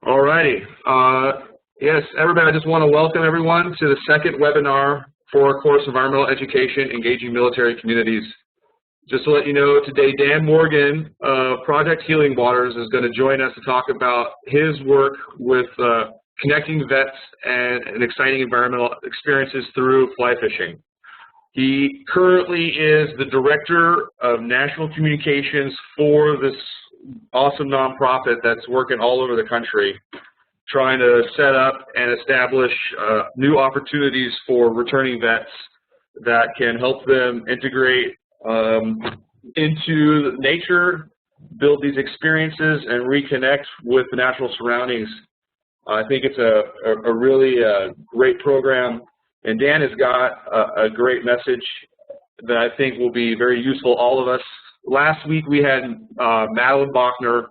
All righty. Yes, everybody, I just want to welcome everyone to the second webinar for our course Environmental Education, Engaging Military Communities. Just to let you know, today Dan Morgan of Project Healing Waters is going to join us to talk about his work with connecting vets and exciting environmental experiences through fly fishing. He currently is the Director of National Communications for this awesome nonprofit that's working all over the country, trying to set up and establish new opportunities for returning vets that can help them integrate into nature, build these experiences, and reconnect with the natural surroundings. I think it's a really great program, and Dan has got a great message that I think will be very useful to all of us. Last week we had Madeline Bachner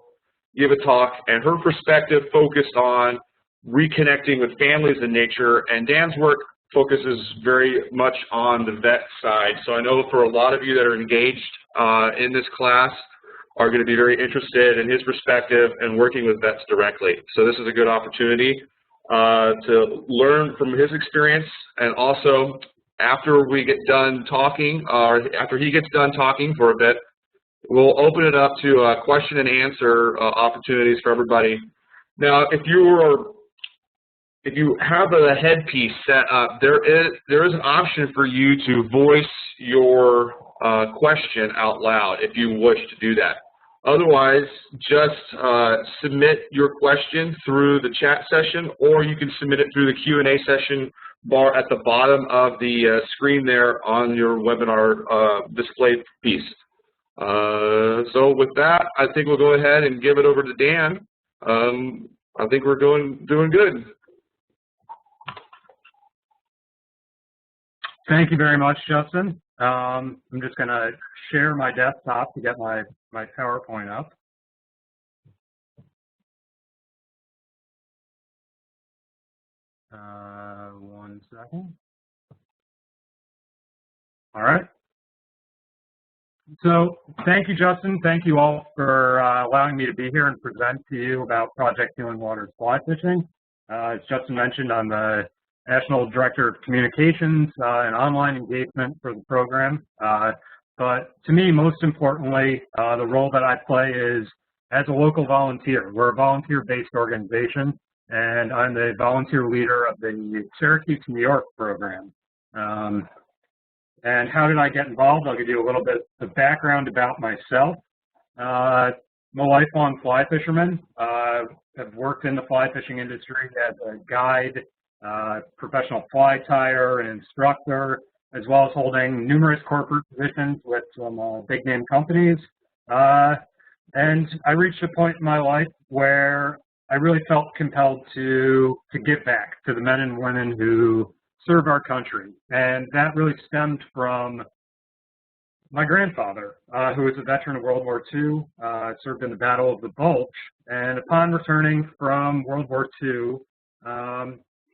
give a talk, and her perspective focused on reconnecting with families in nature, and Dan's work focuses very much on the vet side. So I know for a lot of you that are engaged in this class are going to be very interested in his perspective and working with vets directly. So this is a good opportunity to learn from his experience, and also after we get done talking, or after he gets done talking for a bit, we'll open it up to question and answer opportunities for everybody. Now, if you have a headpiece set up, there is an option for you to voice your question out loud if you wish to do that. Otherwise, just submit your question through the chat session, or you can submit it through the Q&A session bar at the bottom of the screen there on your webinar display piece. So with that, I think we'll go ahead and give it over to Dan. I think we're doing good. Thank you very much, Justin. I'm just going to share my desktop to get my PowerPoint up. One second. All right. So thank you, Justin. Thank you all for allowing me to be here and present to you about Project Healing Waters fly fishing. As Justin mentioned, I'm the National Director of Communications and Online Engagement for the program. But to me, most importantly, the role that I play is as a local volunteer. We're a volunteer-based organization, and I'm the volunteer leader of the Syracuse, New York program. And how did I get involved? I'll give you a little bit of background about myself. I'm a lifelong fly fisherman. I've worked in the fly fishing industry as a guide, professional fly tyer, and instructor, as well as holding numerous corporate positions with some big name companies. And I reached a point in my life where I really felt compelled to give back to the men and women who serve our country. And that really stemmed from my grandfather, who was a veteran of World War II, served in the Battle of the Bulge. And upon returning from World War II,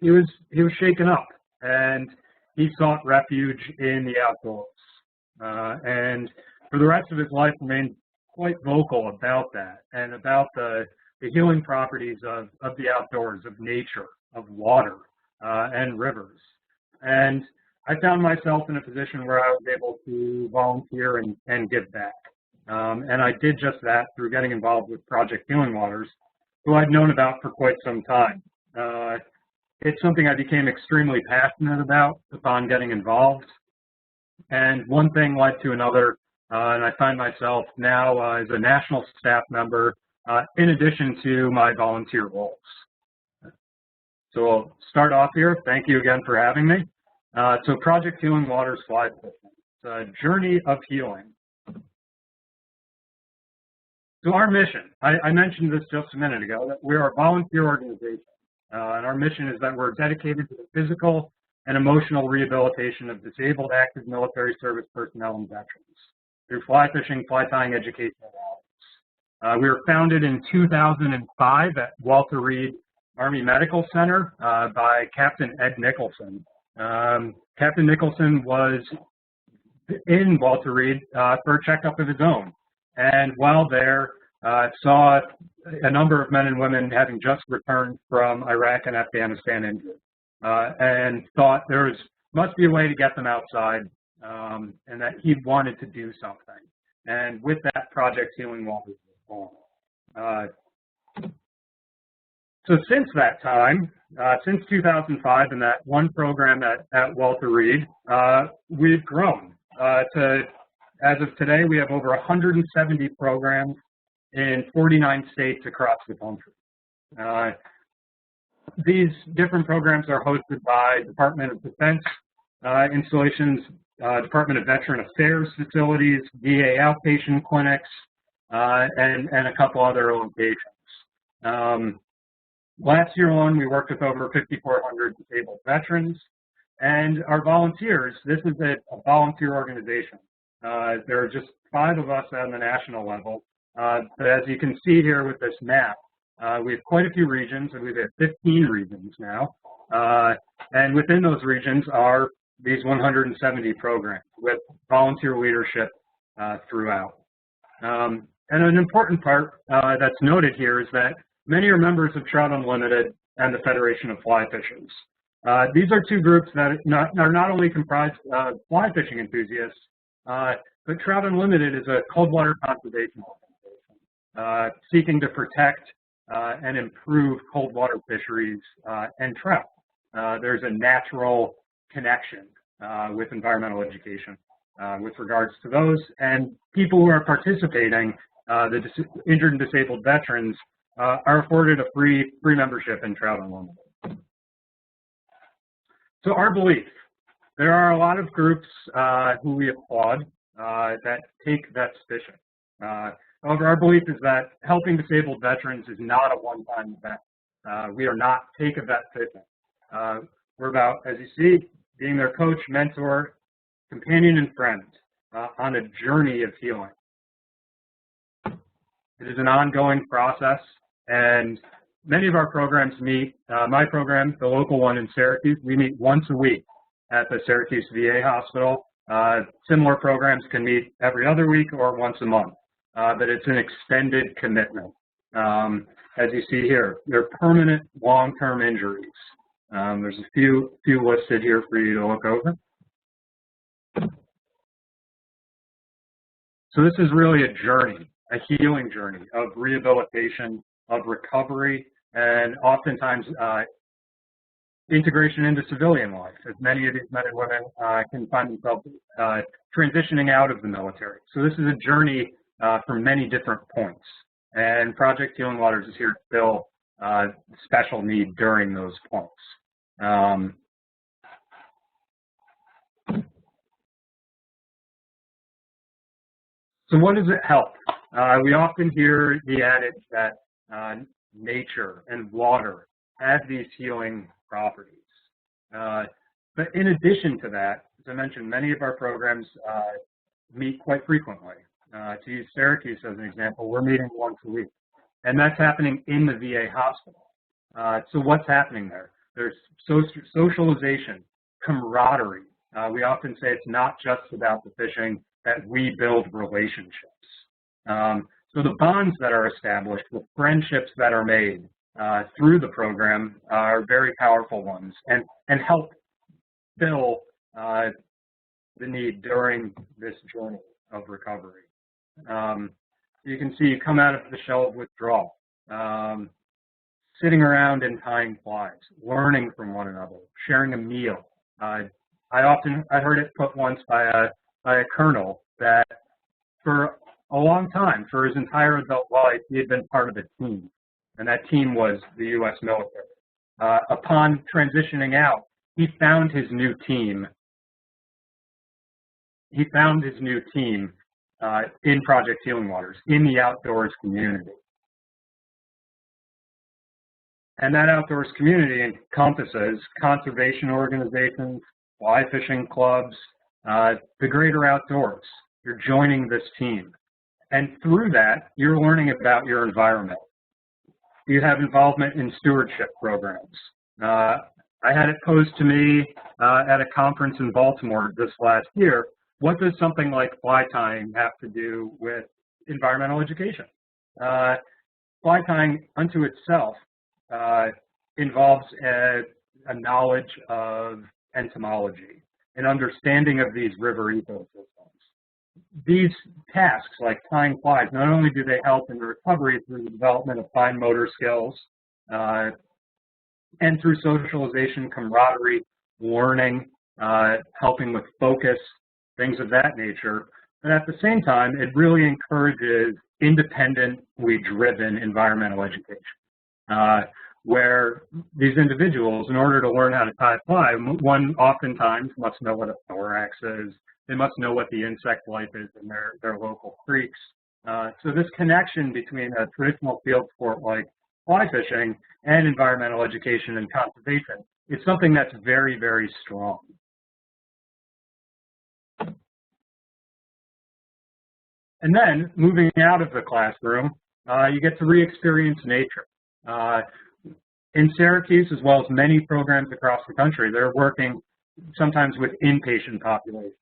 he was shaken up, and he sought refuge in the outdoors. And for the rest of his life remained quite vocal about that and about the healing properties of the outdoors, of nature, of water, and rivers. And I found myself in a position where I was able to volunteer and give back. And I did just that through getting involved with Project Healing Waters, who I'd known about for quite some time. It's something I became extremely passionate about upon getting involved. And one thing led to another, and I find myself now as a national staff member in addition to my volunteer roles. So I'll start off here. Thank you again for having me. So Project Healing Waters fly fishing. It's a journey of healing. So our mission, I mentioned this just a minute ago, that we're a volunteer organization. And our mission is that we're dedicated to the physical and emotional rehabilitation of disabled active military service personnel and veterans through fly fishing, fly tying, education, and outreach. We were founded in 2005 at Walter Reed Army Medical Center by Captain Ed Nicholson. Captain Nicholson was in Walter Reed for a checkup of his own. And while there, saw a number of men and women having just returned from Iraq and Afghanistan injured, and thought must be a way to get them outside, and that he wanted to do something. And with that, Project Healing Waters was born. So since that time, since 2005 and that one program at Walter Reed, we've grown. As of today, we have over 170 programs in 49 states across the country. These different programs are hosted by Department of Defense installations, Department of Veteran Affairs facilities, VA outpatient clinics, and a couple other locations. Last year alone, we worked with over 5,400 disabled veterans, and our volunteers, this is a volunteer organization. There are just 5 of us on the national level, but as you can see here with this map, we have quite a few regions, and we've had 15 regions now, and within those regions are these 170 programs with volunteer leadership throughout. And an important part that's noted here is that many are members of Trout Unlimited and the Federation of Fly Fishers. These are 2 groups that are not only comprised of fly fishing enthusiasts, but Trout Unlimited is a cold water conservation organization seeking to protect and improve cold water fisheries and trout. There's a natural connection with environmental education with regards to those, and people who are participating, the injured and disabled veterans, are afforded a free membership in Trout Unlimited. So our belief, there are a lot of groups who we applaud that take vets fishing. However, our belief is that helping disabled veterans is not a one-time event. We are not take a vet fishing. We're about, as you see, being their coach, mentor, companion, and friend on a journey of healing. It is an ongoing process, and many of our programs meet. My program, the local one in Syracuse, we meet once a week at the Syracuse VA Hospital. Similar programs can meet every other week or once a month, but it's an extended commitment. As you see here, they're permanent long-term injuries. There's a few listed here for you to look over. So this is really a journey, a healing journey of rehabilitation, of recovery, and oftentimes integration into civilian life, as many of these men and women can find themselves transitioning out of the military. So this is a journey from many different points, and Project Healing Waters is here to fill special need during those points. So what does it help? We often hear the adage that nature and water have these healing properties. But in addition to that, as I mentioned, many of our programs meet quite frequently. To use Syracuse as an example, we're meeting once a week, and that's happening in the VA hospital. So what's happening there? There's socialization, camaraderie. We often say it's not just about the fishing, that we build relationships. So the bonds that are established, the friendships that are made through the program are very powerful ones, and help fill the need during this journey of recovery. You can see you come out of the shell of withdrawal, sitting around and tying flies, learning from one another, sharing a meal. I heard it put once by a colonel that for a long time, for his entire adult life, he had been part of a team, and that team was the U.S. military. Upon transitioning out, he found his new team. He found his new team in Project Healing Waters, in the outdoors community. And that outdoors community encompasses conservation organizations, fly fishing clubs, the greater outdoors. You're joining this team. And through that, you're learning about your environment. You have involvement in stewardship programs. I had it posed to me at a conference in Baltimore this last year. What does something like fly tying have to do with environmental education? fly tying unto itself involves a knowledge of entomology, an understanding of these river ecosystems. These tasks, like tying flies, not only do they help in the recovery through the development of fine motor skills and through socialization, camaraderie, learning, helping with focus, things of that nature, but at the same time, it really encourages independently driven environmental education, where these individuals, in order to learn how to tie a fly, one oftentimes must know what a thorax is. They must know what the insect life is in their local creeks. So this connection between a traditional field sport like fly fishing and environmental education and conservation is something that's very, very strong. And then, moving out of the classroom, you get to re-experience nature. In Syracuse, as well as many programs across the country, they're working sometimes with inpatient populations.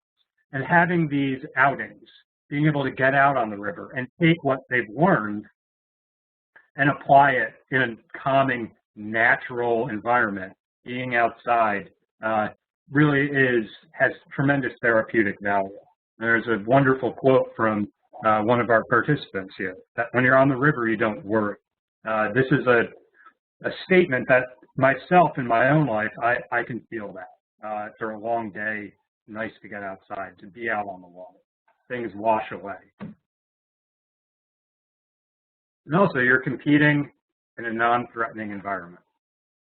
And having these outings, being able to get out on the river and take what they've learned and apply it in a calming, natural environment, being outside, really has tremendous therapeutic value. There's a wonderful quote from one of our participants here, that when you're on the river, you don't worry. This is a statement that myself in my own life, I can feel that. After a long day, nice to get outside, to be out on the water. Things wash away. And also, you're competing in a non-threatening environment.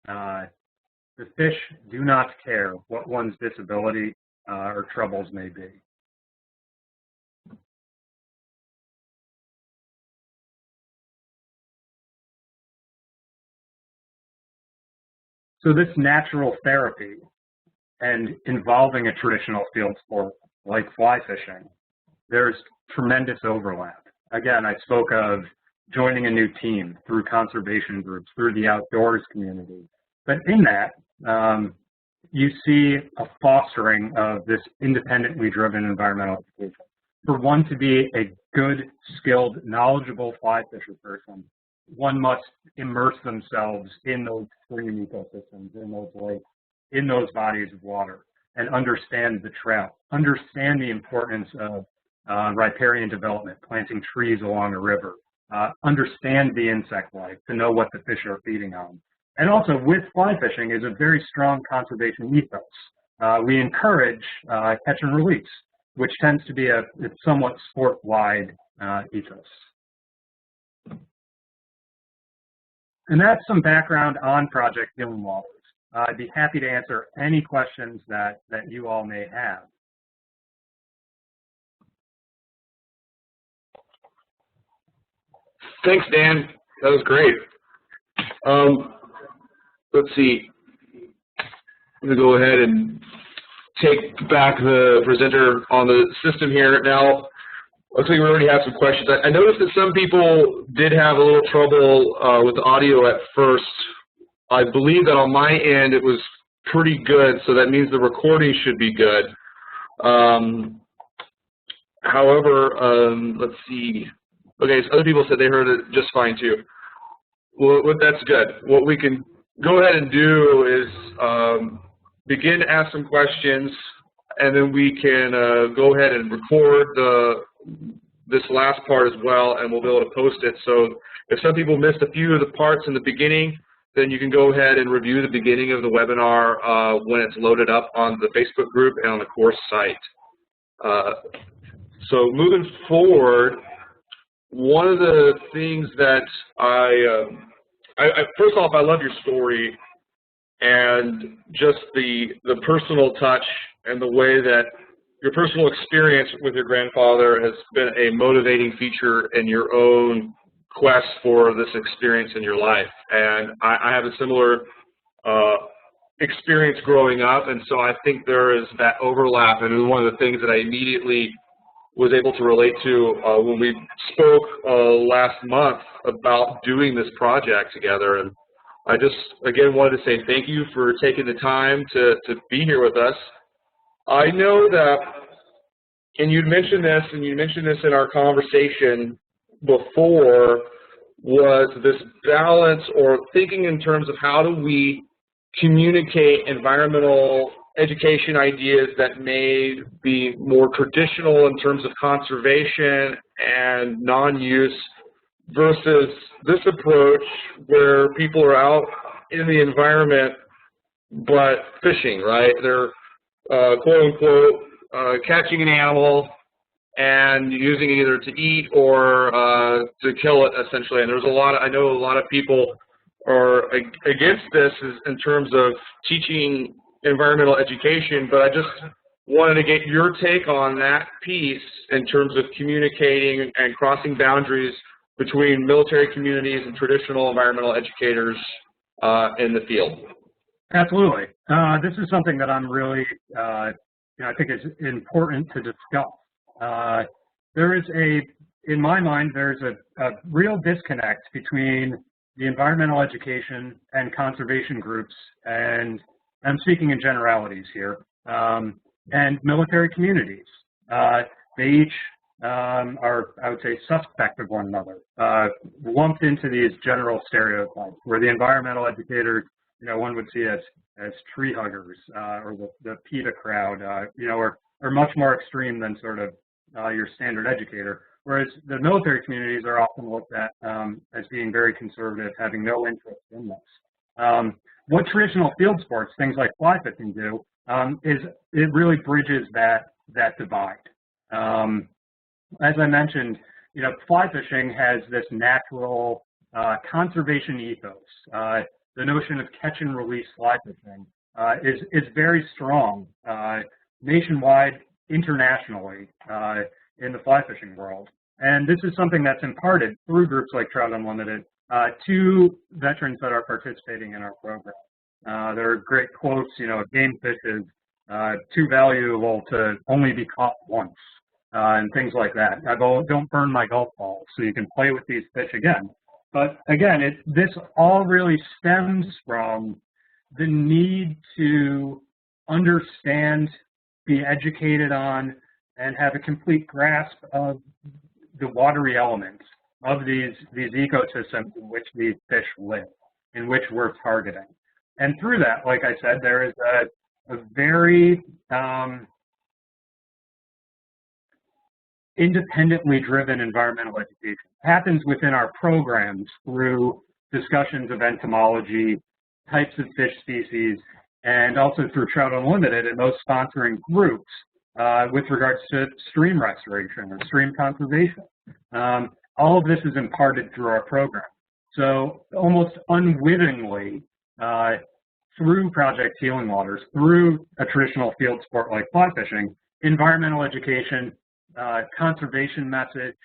The fish do not care what one's disability or troubles may be. So this natural therapy and involving a traditional field sport like fly fishing, there's tremendous overlap. Again, I spoke of joining a new team through conservation groups, through the outdoors community. But in that, you see a fostering of this independently driven environmental education. For one to be a good, skilled, knowledgeable fly fisher person, one must immerse themselves in those stream ecosystems, in those lakes, in those bodies of water, and understand the trout, understand the importance of riparian development, planting trees along a river, understand the insect life, to know what the fish are feeding on. And also with fly fishing is a very strong conservation ethos. We encourage catch and release, which tends to be a somewhat sport-wide ethos. And that's some background on Project Gilman Walrus. I'd be happy to answer any questions that you all may have. Thanks, Dan. That was great. Let's see. I'm going to go ahead and take back the presenter on the system here. Now, looks like we already have some questions. I noticed that some people did have a little trouble with the audio at first. I believe that on my end it was pretty good, so that means the recording should be good. However, let's see. Okay, so other people said they heard it just fine too. Well, that's good. What we can go ahead and do is begin to ask some questions, and then we can go ahead and record this last part as well, and we'll be able to post it. So if some people missed a few of the parts in the beginning, then you can go ahead and review the beginning of the webinar when it's loaded up on the Facebook group and on the course site. So moving forward, one of the things that first off, I love your story and just the personal touch and the way that your personal experience with your grandfather has been a motivating feature in your own quest for this experience in your life. And I have a similar experience growing up, and so I think there is that overlap. And it was one of the things that I immediately was able to relate to when we spoke last month about doing this project together. And I just, again, wanted to say thank you for taking the time to be here with us. I know that, and you mentioned this in our conversation, before was this balance, or thinking in terms of how do we communicate environmental education ideas that may be more traditional in terms of conservation and non-use versus this approach where people are out in the environment but fishing, right? They're quote unquote catching an animal and using it either to eat or to kill it, essentially. And there's I know a lot of people are against this in terms of teaching environmental education, but I just wanted to get your take on that piece in terms of communicating and crossing boundaries between military communities and traditional environmental educators in the field. Absolutely. This is something that I'm really, I think is important to discuss. In my mind, there's a real disconnect between the environmental education and conservation groups, and I'm speaking in generalities here, and military communities. They each are, I would say, suspect of one another, lumped into these general stereotypes, where the environmental educators, one would see as tree huggers, or the PETA crowd, are much more extreme than sort of your standard educator, whereas the military communities are often looked at as being very conservative, having no interest in this. What traditional field sports, things like fly fishing, do is it really bridges that divide. As I mentioned, fly fishing has this natural conservation ethos. The notion of catch and release fly fishing is very strong nationwide, internationally, in the fly fishing world. And this is something that's imparted through groups like Trout Unlimited to veterans that are participating in our program. There are great quotes, game fish is too valuable to only be caught once, and things like that. Don't burn my golf balls so you can play with these fish again. But again, this all really stems from the need to understand, be educated on, and have a complete grasp of the watery elements of these ecosystems in which these fish live, in which we're targeting. And through that, like I said, there is a very independently driven environmental education. It happens within our programs through discussions of entomology, types of fish species, and also through Trout Unlimited and those sponsoring groups with regards to stream restoration or stream conservation. All of this is imparted through our program. So almost unwittingly, through Project Healing Waters, through a traditional field sport like fly fishing, environmental education, conservation message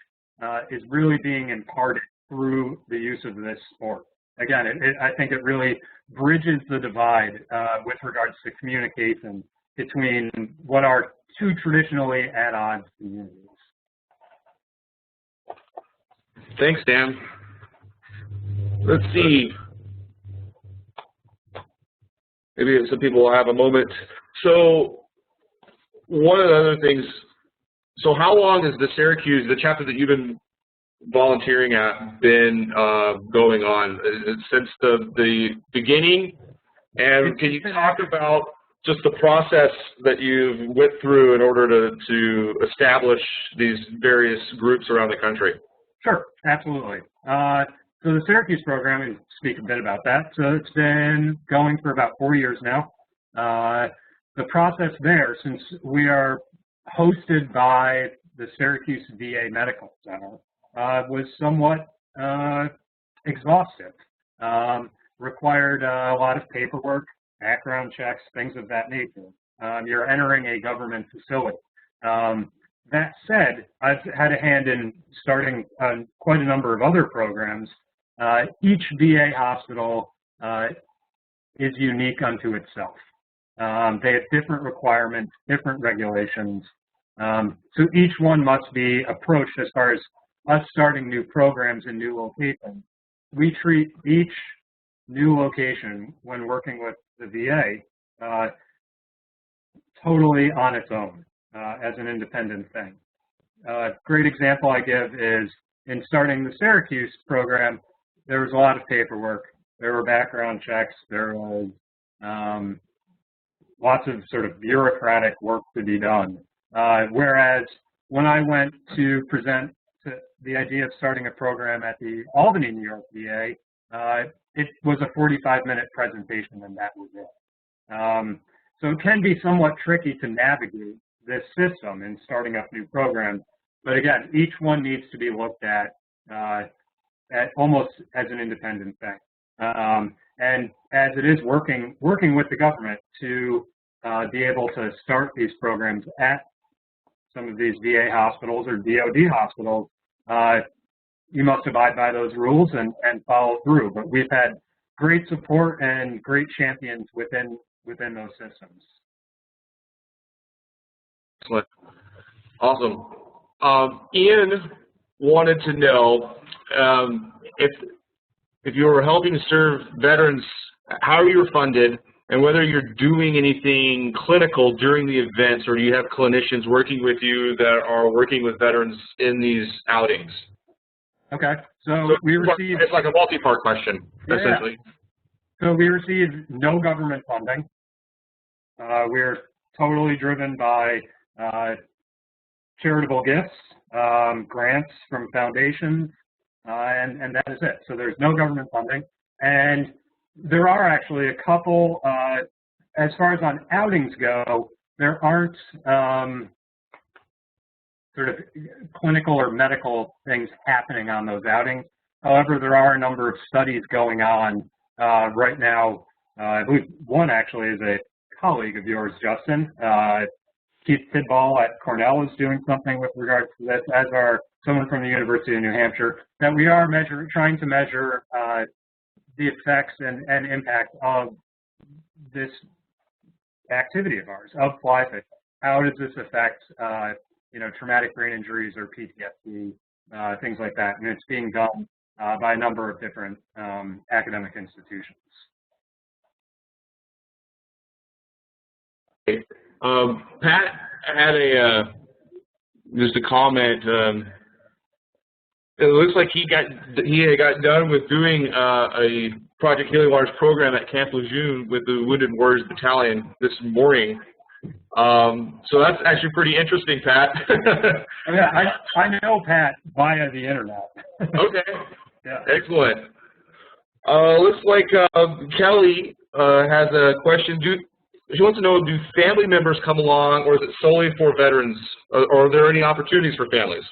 is really being imparted through the use of this sport. Again, I think it really bridges the divide with regards to communication between what are two traditionally at odds communities. Thanks, Dan. Let's see. Maybe some people will have a moment. So one of the other things, so how long has the Syracuse, the chapter that you've been volunteering at, been going on? Since the beginning? And can you talk about just the process that you've went through in order to establish these various groups around the country? Sure, absolutely. So the Syracuse program, and speak a bit about that. So it's been going for about 4 years now. The process there, since we are hosted by the Syracuse VA Medical Center, was somewhat exhaustive. Required a lot of paperwork, background checks, things of that nature. You're entering a government facility. That said, I've had a hand in starting quite a number of other programs. Each VA hospital is unique unto itself. They have different requirements, different regulations. So each one must be approached as far as us starting new programs in new locations. We treat each new location when working with the VA totally on its own as an independent thing. A great example I give is in starting the Syracuse program, there was a lot of paperwork. There were background checks. There was lots of sort of bureaucratic work to be done. Whereas when I went to present the idea of starting a program at the Albany, New York VA, it was a 45-minute presentation, and that was it. So it can be somewhat tricky to navigate this system in starting up new programs. But again, each one needs to be looked at almost as an independent thing. And as it is working with the government to be able to start these programs at some of these VA hospitals or DoD hospitals, you must abide by those rules and follow through. But we've had great support and great champions within those systems. Excellent. Awesome. Ian wanted to know if you were helping serve veterans, how you were funded, and whether you're doing anything clinical during the events, or do you have clinicians working with you that are working with veterans in these outings? Okay, so we received... It's like a multi-part question, essentially. So we received no government funding. We're totally driven by charitable gifts, grants from foundations, and that is it. So there's no government funding. And there are actually a couple, as far as on outings go, there aren't sort of clinical or medical things happening on those outings. However, there are a number of studies going on right now. I believe one actually is a colleague of yours, Justin. Keith Tidball at Cornell is doing something with regards to this, as are someone from the University of New Hampshire, that we are trying to measure the effects and impact of this activity of ours, of fly fishing. How does this affect, traumatic brain injuries or PTSD, things like that? And it's being done by a number of different academic institutions. Pat had just a comment. It looks like he got done with doing a Project Healing Waters program at Camp Lejeune with the Wounded Warriors Battalion this morning. So that's actually pretty interesting, Pat. Yeah, I know Pat via the internet. Okay. Yeah. Excellent. Looks like Kelly has a question. She wants to know, do family members come along, or is it solely for veterans, or are there any opportunities for families?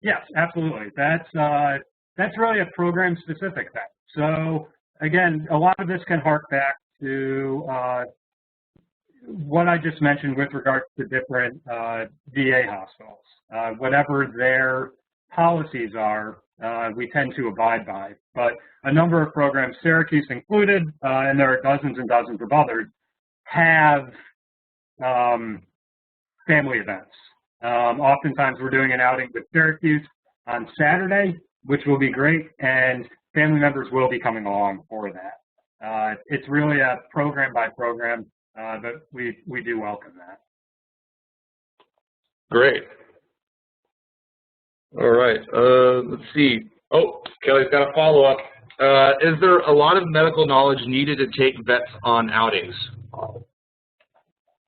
Yes, absolutely. That's really a program-specific thing. So again, a lot of this can hark back to what I just mentioned with regards to different VA hospitals. Whatever their policies are, we tend to abide by. But a number of programs, Syracuse included, and there are dozens and dozens of others, have family events. Oftentimes we're doing an outing with Syracuse on Saturday, which will be great, and family members will be coming along for that. It's really a program by program, but we do welcome that. Great. All right. Let's see. Oh, Kelly's got a follow-up. Is there a lot of medical knowledge needed to take vets on outings?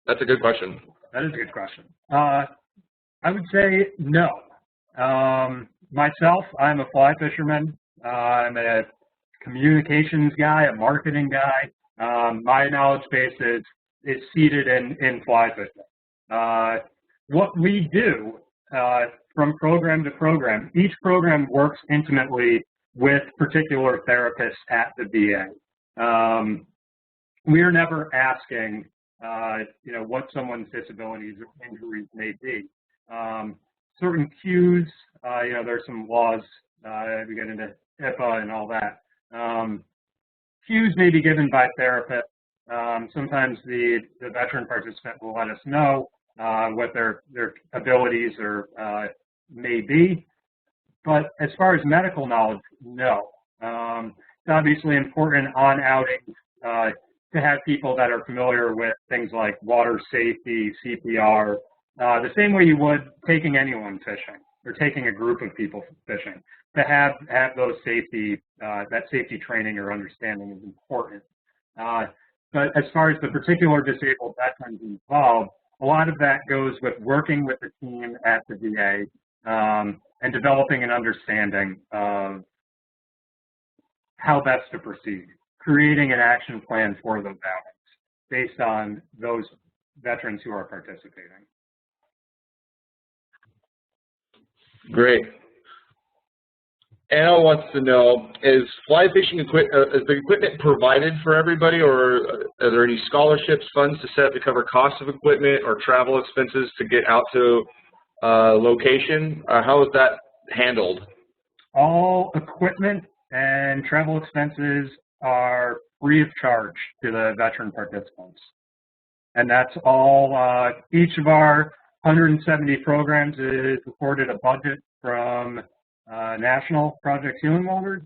That's a good question. That is a good question. I would say no. Myself, I'm a fly fisherman. I'm a communications guy, a marketing guy. My knowledge base is seated in fly fishing. What we do from program to program, each program works intimately with particular therapists at the VA. We are never asking, what someone's disabilities or injuries may be. Certain cues, there's some laws, we get into HIPAA and all that. Cues may be given by therapists. Sometimes the veteran participant will let us know what their abilities or may be. But as far as medical knowledge, no. It's obviously important on outings to have people that are familiar with things like water safety, CPR, the same way you would taking anyone fishing. or taking a group of people fishing. To have those safety, that safety training or understanding is important. But as far as the particular disabled veterans involved, a lot of that goes with working with the team at the VA and developing an understanding of how best to proceed, creating an action plan for those outings based on those veterans who are participating. Great. Anna wants to know, is fly fishing is the equipment provided for everybody, or are there any scholarships, funds to set to cover costs of equipment or travel expenses to get out to location? How is that handled? All equipment and travel expenses are free of charge to the veteran participants. And that's all, each of our 170 programs is afforded a budget from National Project Healing Waters,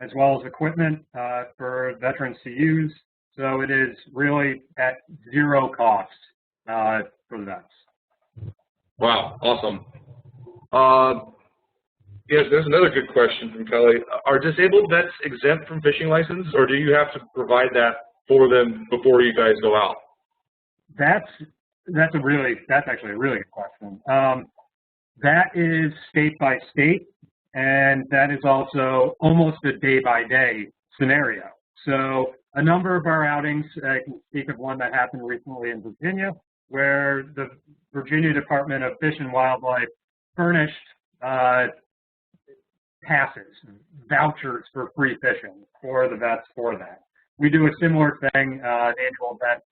as well as equipment for veterans to use. So it is really at zero cost for the vets. Wow, awesome. Yes, there's another good question from Kelly. Are disabled vets exempt from fishing license, or do you have to provide that for them before you guys go out? That's actually a really good question. That is state by state, and that is also almost a day-by-day scenario. So a number of our outings, I can speak of one that happened recently in Virginia, where the Virginia Department of Fish and Wildlife furnished passes, vouchers for free fishing for the vets for that. We do a similar thing, an annual event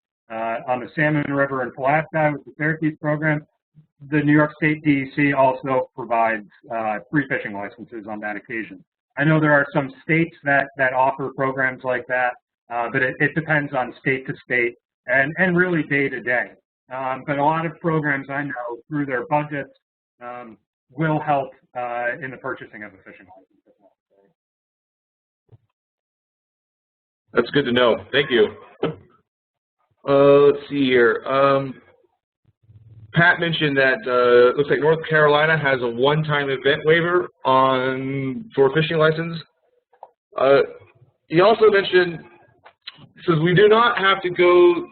on the Salmon River in Pulaski with the Syracuse program. The New York State DEC also provides free fishing licenses on that occasion. I know there are some states that offer programs like that, but it depends on state to state and really day to day. But a lot of programs I know through their budgets will help in the purchasing of a fishing license. That's good to know. Thank you. Let's see here. Pat mentioned that it looks like North Carolina has a one-time event waiver for fishing license. He also mentioned, says we do not have to go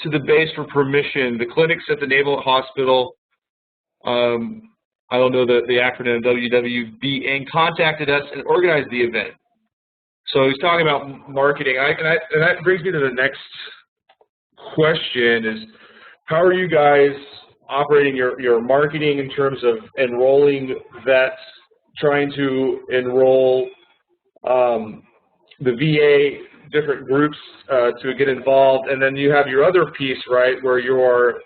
to the base for permission. The clinics at the Naval Hospital, I don't know the acronym WWBN, contacted us and organized the event. So he's talking about marketing, and that brings me to the next question: is how are you guys operating your marketing in terms of enrolling vets, trying to enroll the VA different groups to get involved, and then you have your other piece, right, where you're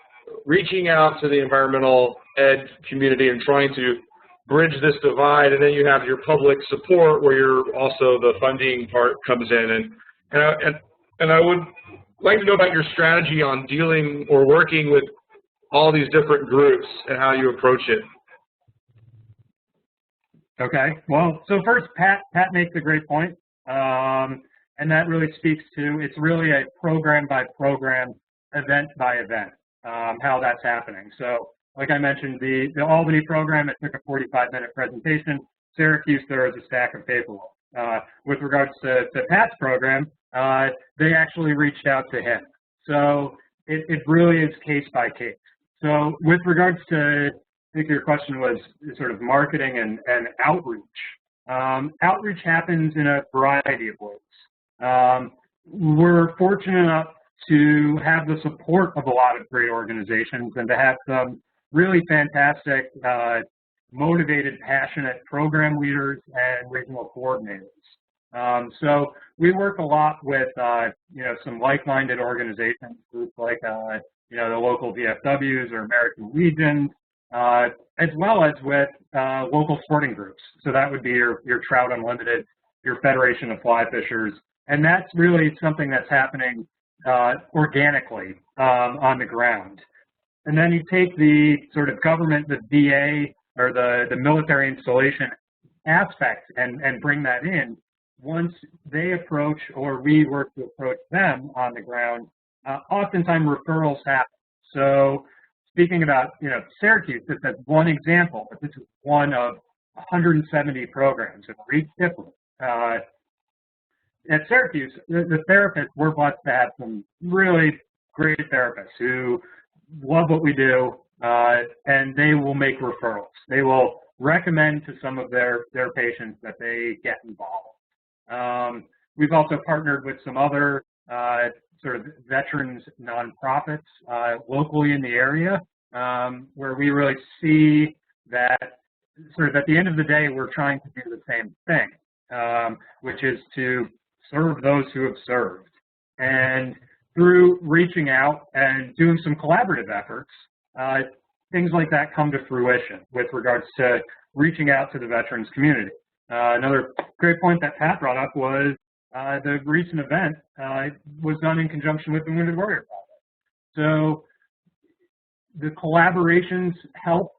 reaching out to the environmental ed community and trying to bridge this divide, and then you have your public support where you're also the funding part comes in, and I would like to know about your strategy on dealing or working with all these different groups and how you approach it. Okay, well, so first, Pat makes a great point, and that really speaks to, it's really a program by program, event by event, how that's happening. So like I mentioned, the Albany program, it took a 45-minute presentation. Syracuse, there was a stack of paperwork. With regards to Pat's program, they actually reached out to him. So it really is case by case. So with regards to, I think your question was sort of marketing and outreach. Outreach happens in a variety of ways. We're fortunate enough to have the support of a lot of great organizations and to have some really fantastic, motivated, passionate program leaders and regional coordinators. So we work a lot with, some like-minded organizations, groups like, the local VFWs or American Legions, as well as with local sporting groups. So that would be your Trout Unlimited, your Federation of Fly Fishers, and that's really something that's happening organically on the ground. And then you take the sort of government, the VA, or the military installation aspect and bring that in. Once they approach or we work to approach them on the ground, oftentimes referrals happen. So speaking about, Syracuse, this is one example, but this is one of 170 programs in Reed Shipley. At Syracuse, the therapists, we're blessed to have some really great therapists who love what we do, and they will make referrals. They will recommend to some of their patients that they get involved. We've also partnered with some other sort of veterans nonprofits locally in the area, where we really see that sort of at the end of the day, we're trying to do the same thing, which is to serve those who have served. And through reaching out and doing some collaborative efforts, things like that come to fruition with regards to reaching out to the veterans community. Another great point that Pat brought up was the recent event was done in conjunction with the Wounded Warrior Project. So the collaborations help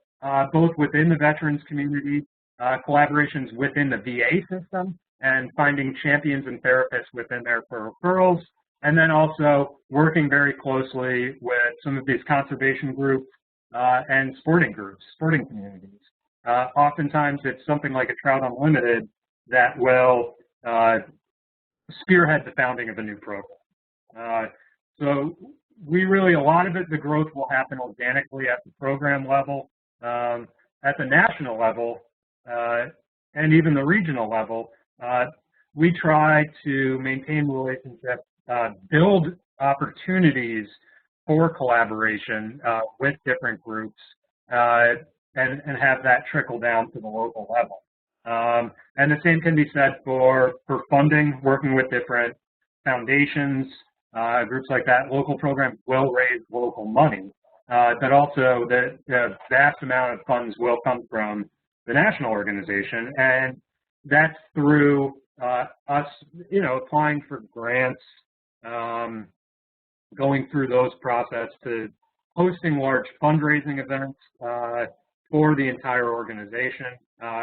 both within the veterans community, collaborations within the VA system, and finding champions and therapists within there for referrals, and then also working very closely with some of these conservation groups and sporting groups, sporting communities. Oftentimes it's something like a Trout Unlimited that will spearhead the founding of a new program. So we really, a lot of it, the growth will happen organically at the program level. At the national level and even the regional level, we try to maintain relationships, build opportunities for collaboration with different groups, and have that trickle down to the local level. And the same can be said for funding, working with different foundations, groups like that. Local programs will raise local money, but also the vast amount of funds will come from the national organization, and that's through us, applying for grants, going through those process to hosting large fundraising events for the entire organization,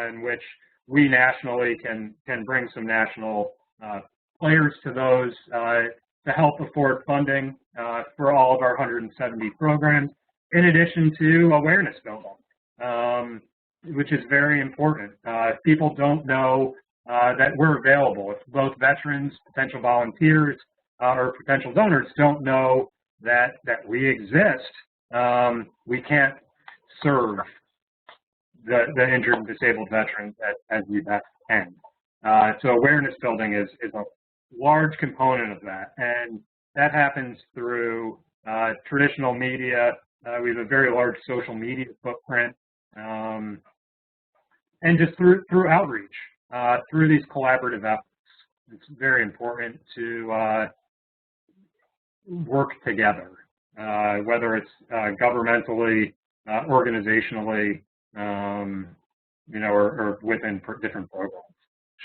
in which we nationally can bring some national players to those to help afford funding for all of our 170 programs, in addition to awareness building, which is very important. If people don't know that we're available, if both veterans, potential volunteers, or potential donors don't know that we exist, we can't serve the injured and disabled veterans as we best can. So awareness building is a large component of that, and that happens through traditional media. We have a very large social media footprint, and just through outreach, through these collaborative efforts. It's very important to work together, whether it's governmentally, organizationally, or within different programs.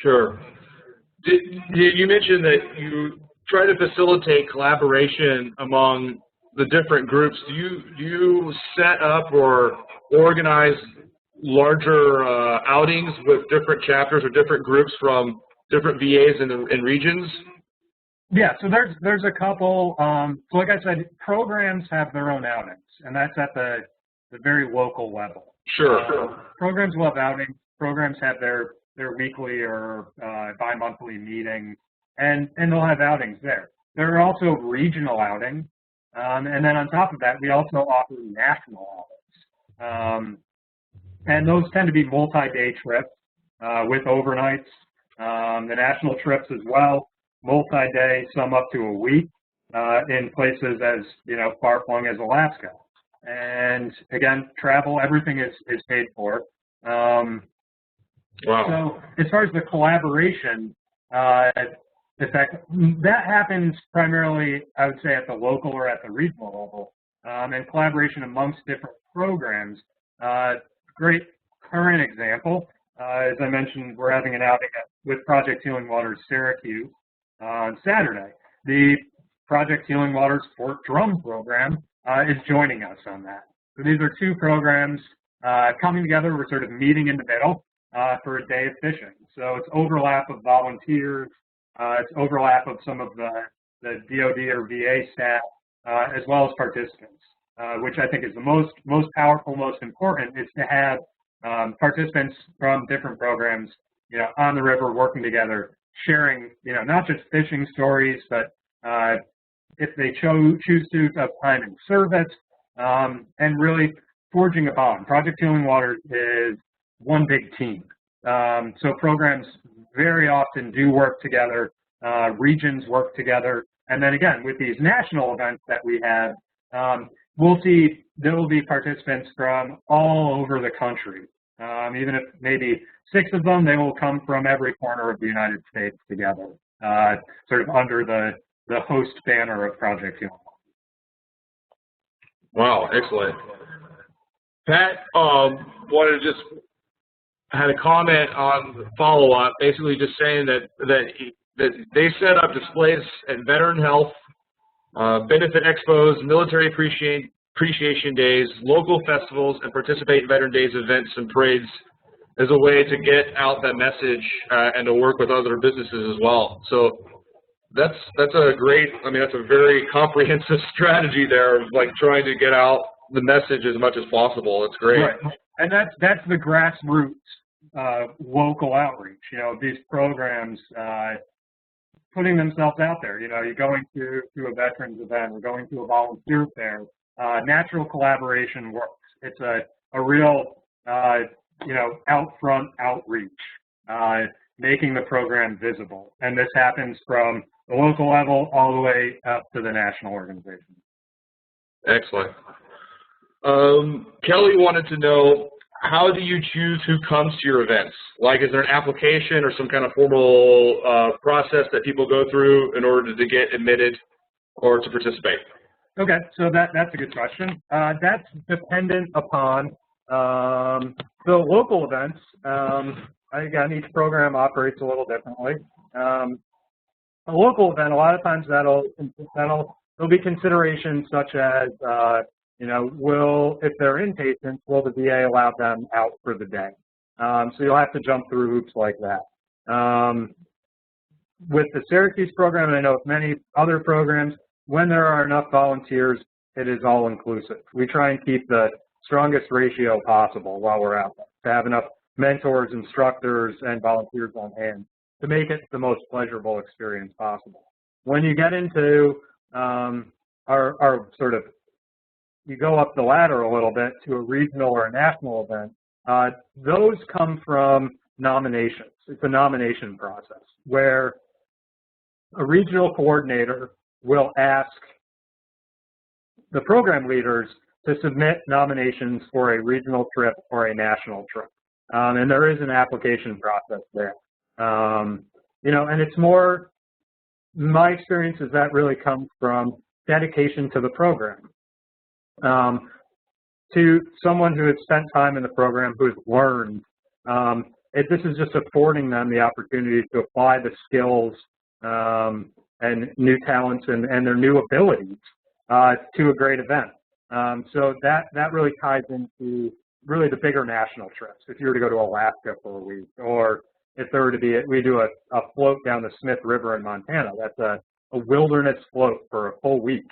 Sure. You mentioned that you try to facilitate collaboration among the different groups. Do you set up or organize larger outings with different chapters or different groups from different VAs and regions? Yeah, so there's a couple. So like I said, programs have their own outings, and that's at the very local level. Sure. Programs will have outings. Programs have their weekly or bi-monthly meetings, and they'll have outings there. There are also regional outings, and then on top of that, we also offer national outings. And those tend to be multi-day trips with overnights. The national trips as well, multi-day, some up to a week, in places as far-flung as Alaska. And again, travel, everything is paid for. Wow. So as far as the collaboration, in fact, that happens primarily, I would say, at the local or at the regional level, and collaboration amongst different programs. Great current example, as I mentioned, we're having an outing with Project Healing Waters Syracuse on Saturday. The Project Healing Waters Fort Drum program is joining us on that. So these are two programs coming together. We're sort of meeting in the middle for a day of fishing. So it's overlap of volunteers, it's overlap of some of the DOD or VA staff, as well as participants. which I think is the most powerful, most important, is to have participants from different programs, on the river working together, sharing, not just fishing stories, but if they choose to, of time and service, and really forging a bond. Project Healing Waters is one big team. So programs very often do work together, regions work together, and then again, with these national events that we have, we'll see there will be participants from all over the country. Even if maybe 6 of them, they will come from every corner of the United States together, sort of under the host banner of Project Healing. Wow, excellent. Pat wanted to just had a comment on the follow-up, basically just saying that they set up displays at Veteran Health, benefit expos, military appreciation days, local festivals, and participate in Veteran Days events and parades as a way to get out that message and to work with other businesses as well. So that's a great, that's a very comprehensive strategy there of like trying to get out the message as much as possible. It's great. Right. And that's the grassroots local outreach, these programs putting themselves out there. You're going to a veterans event or going to a volunteer fair. Natural collaboration works. It's a real, out front outreach, making the program visible. And this happens from the local level all the way up to the national organization. Excellent. Kelly wanted to know, how do you choose who comes to your events? Like, is there an application or some kind of formal process that people go through in order to get admitted or to participate? Okay, so that's a good question. That's dependent upon the local events. Again, each program operates a little differently. A local event, a lot of times there'll be considerations such as if they're inpatients, will the VA allow them out for the day? So you'll have to jump through hoops like that. With the Syracuse program, and I know with many other programs, when there are enough volunteers, it is all inclusive. We try and keep the strongest ratio possible while we're out there, to have enough mentors, instructors, and volunteers on hand to make it the most pleasurable experience possible. When you get into our sort of, you go up the ladder a little bit to a regional or a national event, those come from nominations. It's a nomination process where a regional coordinator will ask the program leaders to submit nominations for a regional trip or a national trip. And there is an application process there. And it's more, my experience is that really comes from dedication to the program. To someone who has spent time in the program, who has learned, this is just affording them the opportunity to apply the skills and new talents and their new abilities to a great event. So that really ties into really the bigger national trips. If you were to go to Alaska for a week, or if there were to be, we do a float down the Smith River in Montana. That's a wilderness float for a full week.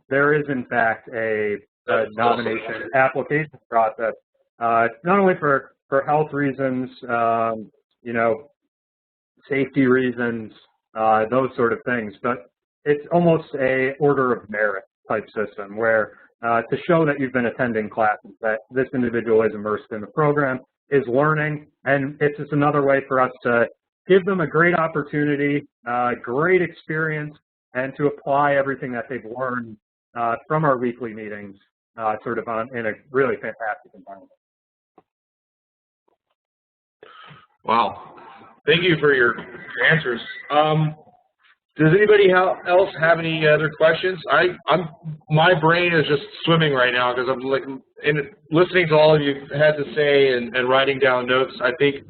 There is, in fact, a nomination application process, not only for health reasons, safety reasons, those sort of things, but it's almost a order of merit type system where to show that you've been attending classes, that this individual is immersed in the program, is learning, and it's just another way for us to give them a great opportunity, great experience, and to apply everything that they've learned from our weekly meetings sort of in a really fantastic environment. Wow. Thank you for your answers. Does anybody else have any other questions? My brain is just swimming right now because I'm like listening to all of you had to say and writing down notes. I think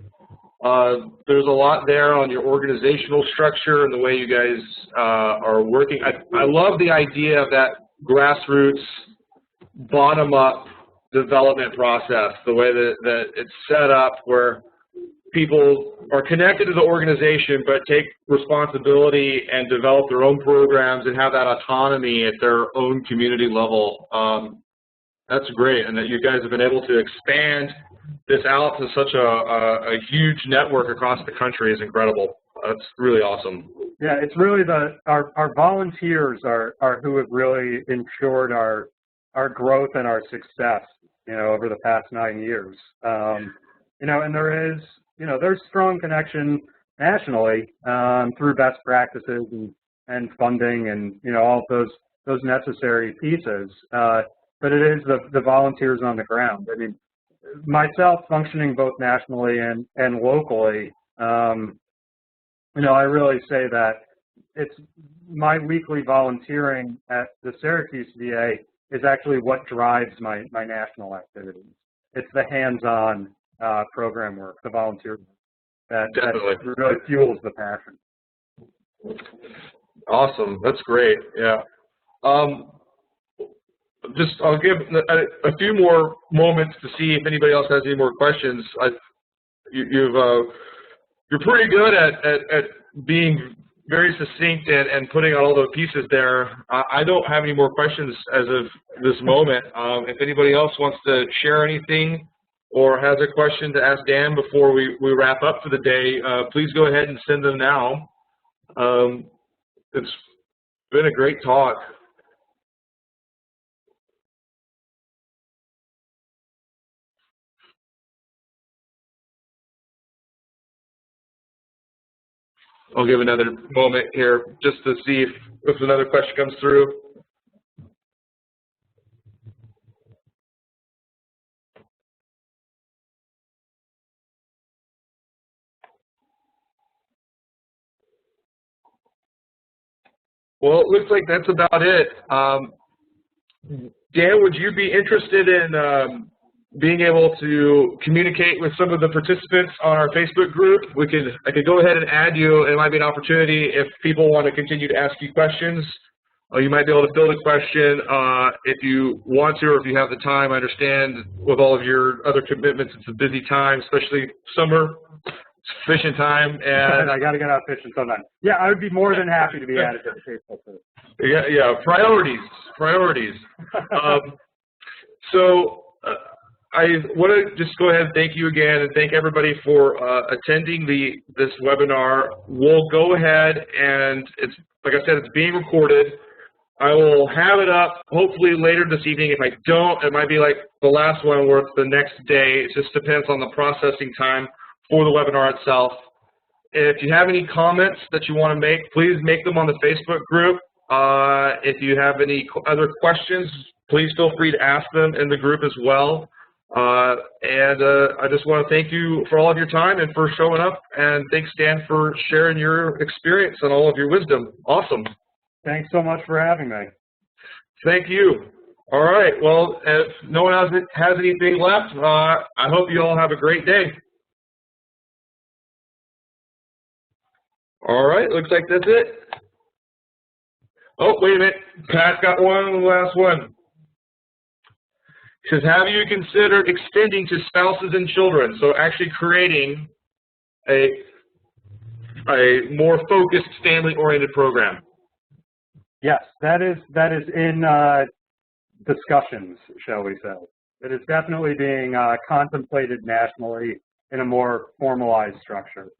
there's a lot there on your organizational structure and the way you guys are working. I love the idea of that grassroots, bottom-up development process, the way that it's set up where people are connected to the organization but take responsibility and develop their own programs and have that autonomy at their own community level. That's great, and that you guys have been able to expand this out to such a huge network across the country is incredible. That's really awesome. Yeah, it's really our volunteers are who have really ensured our growth and our success, over the past 9 years. And there is, there's strong connection nationally through best practices and funding and all of those necessary pieces. But it is the volunteers on the ground. I mean, myself functioning both nationally and locally, I really say that it's my weekly volunteering at the Syracuse VA is actually what drives my national activities. It's the hands-on program work, the volunteer work, that really fuels the passion. Awesome. That's great. Yeah. I'll give a few more moments to see if anybody else has any more questions. You're pretty good at being very succinct and putting out all the pieces there. I don't have any more questions as of this moment. If anybody else wants to share anything or has a question to ask Dan before we wrap up for the day, please go ahead and send them now. It's been a great talk. I'll give another moment here just to see if another question comes through. Well, it looks like that's about it. Dan, would you be interested in being able to communicate with some of the participants on our Facebook group? I could go ahead and add you. It might be an opportunity if people want to continue to ask you questions. You might be able to fill the question if you want to, or if you have the time. I understand with all of your other commitments, it's a busy time, especially summer. It's fishing time, and I got to get out fishing sometime. Yeah, I would be more than happy to be added to the Facebook group. Yeah, priorities. I want to just go ahead and thank you again and thank everybody for attending this webinar. We'll go ahead and like I said, it's being recorded. I will have it up hopefully later this evening. If I don't, it might be like the last one where it's the next day. It just depends on the processing time for the webinar itself. If you have any comments that you want to make, please make them on the Facebook group. If you have any other questions, please feel free to ask them in the group as well. I just want to thank you for all of your time and for showing up. And thanks, Dan, for sharing your experience and all of your wisdom. Awesome. Thanks so much for having me. Thank you. All right. Well, if no one has anything left, I hope you all have a great day. All right. Looks like that's it. Oh, wait a minute. Pat's got one last one. It says, have you considered extending to spouses and children? So actually creating a more focused family-oriented program. Yes, that is in discussions, shall we say. It is definitely being contemplated nationally in a more formalized structure.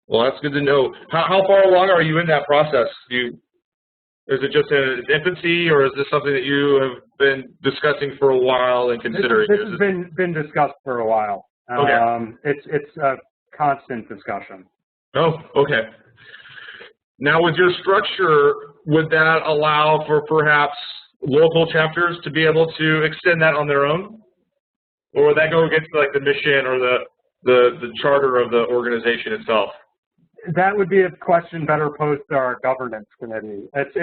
Well, that's good to know. How far along are you in that process? Is it just in its infancy, or is this something that you have been discussing for a while and considering? This has been discussed for a while. Okay. It's a constant discussion. Oh, okay. Now, with your structure, would that allow for perhaps local chapters to be able to extend that on their own? Or would that go against like the mission or the charter of the organization itself? That would be a question better posed to our governance committee. It's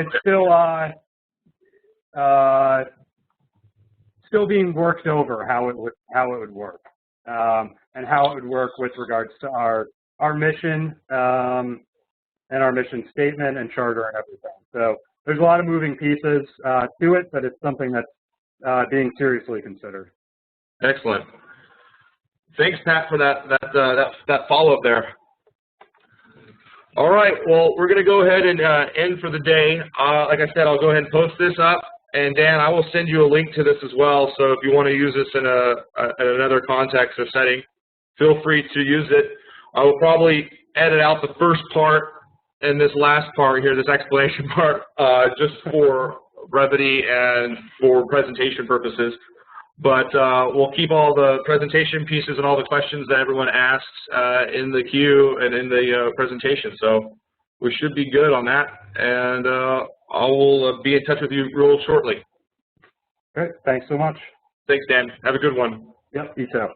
still being worked over how it would work, and how it would work with regards to our mission and our mission statement and charter and everything. So there's a lot of moving pieces to it, but it's something that's being seriously considered. Excellent. Thanks, Pat, for that follow-up there. All right, well, we're going to go ahead and end for the day. Like I said, I'll go ahead and post this up. And Dan, I will send you a link to this as well. So if you want to use this in another context or setting, feel free to use it. I will probably edit out the first part and this last part here, this explanation part, just for brevity and for presentation purposes. But we'll keep all the presentation pieces and all the questions that everyone asks in the queue and in the presentation. So we should be good on that. And I will be in touch with you real shortly. Great. Thanks so much. Thanks, Dan. Have a good one. Yep, you too.